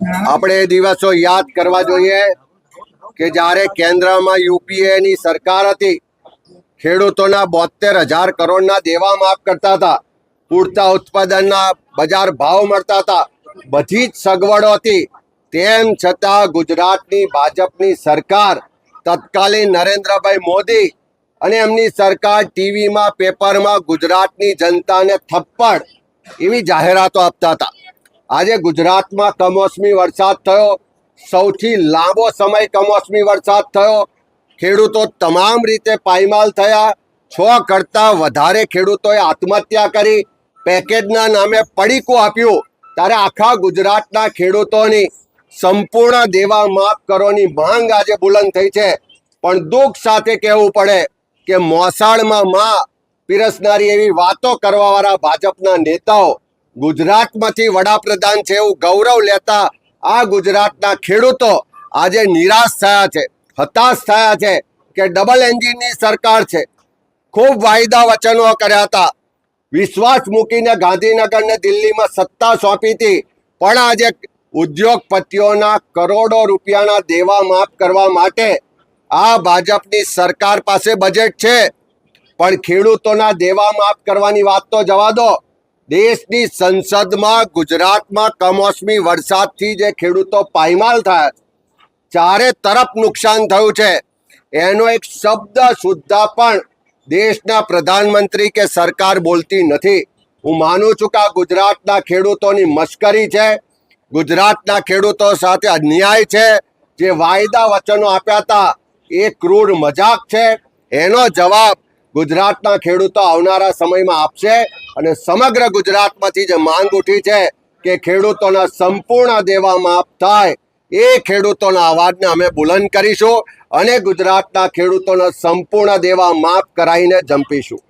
આપણે એ દિવસો યાદ કરવા જોઈએ કે જ્યારે કેન્દ્રમાં યુપીએની સરકાર હતી, ખેડૂતોના 72,000 કરોડના દેવા માફ કરતા હતા, પૂરતા ઉત્પાદનના બજાર ભાવ મળતા હતા, બધી જ સગવડો હતી. તેમ છતાં ગુજરાતની ભાજપની સરકાર, તત્કાલીન નરેન્દ્રભાઈ મોદી અને એમની સરકાર ટીવીમાં, પેપરમાં ગુજરાતની જનતાને થપ્પડ એવી જાહેરાતો આપતા હતા. આજે ગુજરાતમાં કમોસમી વરસાદ થયો, સૌથી લાંબો સમય કમોસમી વરસાદ થયો. ખેડૂતો તમામ રીતે પાયમાલ થયા. 6 કરતાં વધારે ખેડૂતોએ આત્મહત્યા કરી, પેકેજના નામે પડીકું આપ્યું. ત્યારે આખા ગુજરાતના ખેડૂતોની સંપૂર્ણ દેવા માફ કરવાની માંગ આજે બુલંદ થઈ છે. પણ દુઃખ સાથે કહેવું પડે કે મોસાળમાં માં પીરસનારી એવી વાતો કરવાવાળા ભાજપના નેતાઓ ગુજરાતમાંથી વડાપ્રધાન છે એવું ગૌરવ લેતા આ ગુજરાતના ખેડૂતો આજે નિરાશ થયા છે, હતાશ થયા છે કે ડબલ એન્જિનની સરકાર છે. ખૂબ વાયદા વચનો કર્યા હતા, વિશ્વાસ મૂકીને ગાંધીનગર ને દિલ્હીમાં સત્તા સોંપી હતી. પણ આજે ઉદ્યોગપતિઓના કરોડો રૂપિયાના દેવા માફ કરવા માટે આ ભાજપની સરકાર પાસે બજેટ છે, પણ ખેડૂતોના દેવા માફ કરવાની વાત તો જવા દો. દેશની સંસદમાં ગુજરાતમાં કમોસમી વરસાદથી જે ખેડૂતો પાયમાલ થયા, ચારે તરફ નુકસાન થયું છે, એનો એક શબ્દ સુદ્ધા પણ દેશના પ્રધાનમંત્રી કે સરકાર બોલતી નથી. હું માનું છું કે આ ગુજરાતના ખેડૂતોની મશ્કરી છે, ગુજરાતના ખેડૂતો સાથે અન્યાય છે. જે વાયદા વચનો આપ્યા હતા એ ક્રૂર મજાક છે. એનો જવાબ ગુજરાતના ખેડૂતો આવનારા સમયમાં આપશે. અને સમગ્ર ગુજરાતમાંથી જે માંગ ઉઠી છે કે ખેડૂતોના સંપૂર્ણ દેવા માફ થાય, એ ખેડૂતોના અવાજને અમે બુલંદ કરીશું અને ગુજરાતના ખેડૂતોના સંપૂર્ણ દેવા માફ કરાવીને જંપીશું.